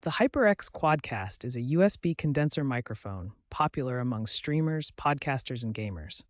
The HyperX QuadCast is a USB condenser microphone popular among streamers, podcasters, and gamers.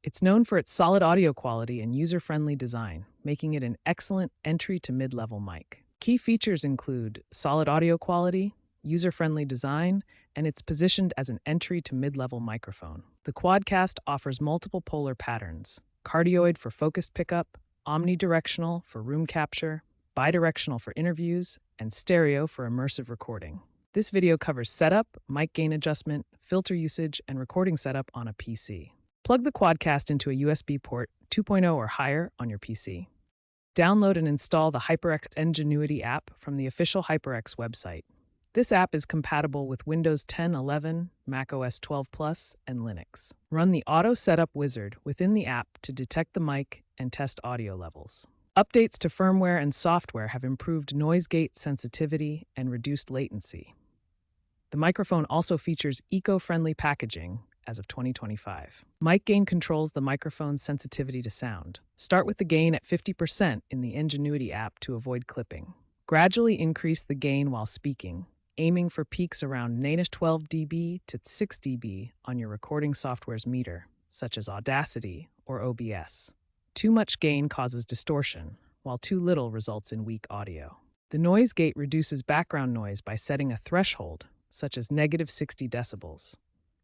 It's known for its solid audio quality and user-friendly design, making it an excellent entry to mid-level mic. Key features include solid audio quality, user-friendly design, and it's positioned as an entry to mid-level microphone. The QuadCast offers multiple polar patterns: cardioid for focused pickup, omnidirectional for room capture, bidirectional for interviews, and stereo for immersive recording. This video covers setup, mic gain adjustment, filter usage, and recording setup on a PC. Plug the QuadCast into a USB port 2.0 or higher on your PC. Download and install the HyperX Ingenuity app from the official HyperX website. This app is compatible with Windows 10, 11, macOS 12 Plus, and Linux. Run the Auto Setup Wizard within the app to detect the mic and test audio levels. Updates to firmware and software have improved noise gate sensitivity and reduced latency. The microphone also features eco-friendly packaging as of 2025. Mic gain controls the microphone's sensitivity to sound. Start with the gain at 50% in the Ingenuity app to avoid clipping. Gradually increase the gain while speaking, aiming for peaks around -12 dB to 6 dB on your recording software's meter, such as Audacity or OBS. Too much gain causes distortion, while too little results in weak audio. The noise gate reduces background noise by setting a threshold, such as -60 decibels.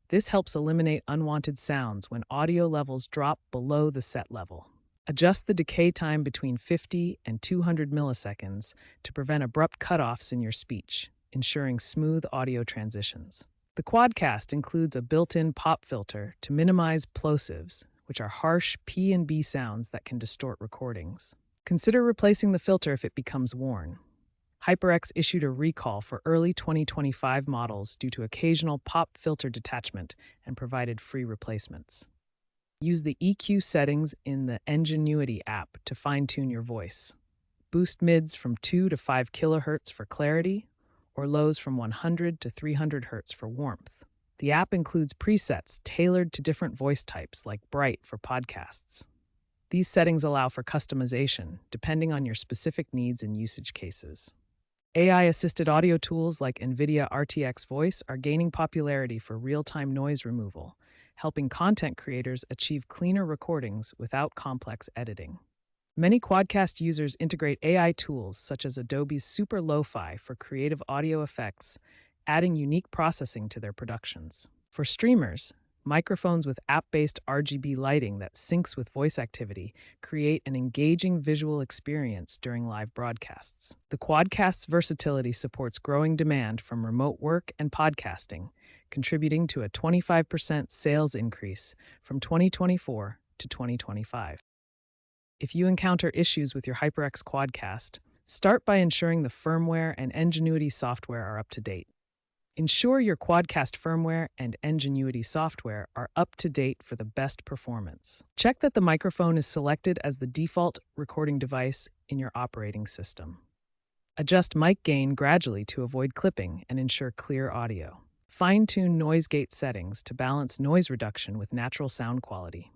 This helps eliminate unwanted sounds when audio levels drop below the set level. Adjust the decay time between 50 and 200 milliseconds to prevent abrupt cutoffs in your speech, ensuring smooth audio transitions. The QuadCast includes a built-in pop filter to minimize plosives, which are harsh P and B sounds that can distort recordings. Consider replacing the filter if it becomes worn. HyperX issued a recall for early 2025 models due to occasional pop filter detachment and provided free replacements. Use the EQ settings in the Ingenuity app to fine-tune your voice. Boost mids from 2 to 5 kHz for clarity, or lows from 100 to 300 Hz for warmth. The app includes presets tailored to different voice types, like Bright for podcasts. These settings allow for customization, depending on your specific needs and usage cases. AI-assisted audio tools like NVIDIA RTX Voice are gaining popularity for real-time noise removal, helping content creators achieve cleaner recordings without complex editing. Many QuadCast users integrate AI tools such as Adobe's Super Lo-Fi for creative audio effects, adding unique processing to their productions. For streamers, microphones with app-based RGB lighting that syncs with voice activity create an engaging visual experience during live broadcasts. The QuadCast's versatility supports growing demand from remote work and podcasting, contributing to a 25% sales increase from 2024 to 2025. If you encounter issues with your HyperX QuadCast, start by ensuring the firmware and Ingenuity software are up to date. Ensure your QuadCast firmware and Ingenuity software are up to date for the best performance. Check that the microphone is selected as the default recording device in your operating system. Adjust mic gain gradually to avoid clipping and ensure clear audio. Fine-tune noise gate settings to balance noise reduction with natural sound quality.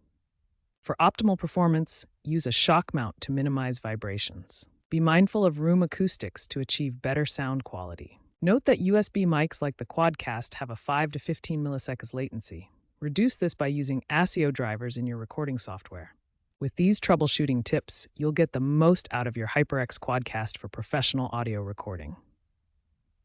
For optimal performance, use a shock mount to minimize vibrations. Be mindful of room acoustics to achieve better sound quality. Note that USB mics like the QuadCast have a 5 to 15 milliseconds latency. Reduce this by using ASIO drivers in your recording software. With these troubleshooting tips, you'll get the most out of your HyperX QuadCast for professional audio recording.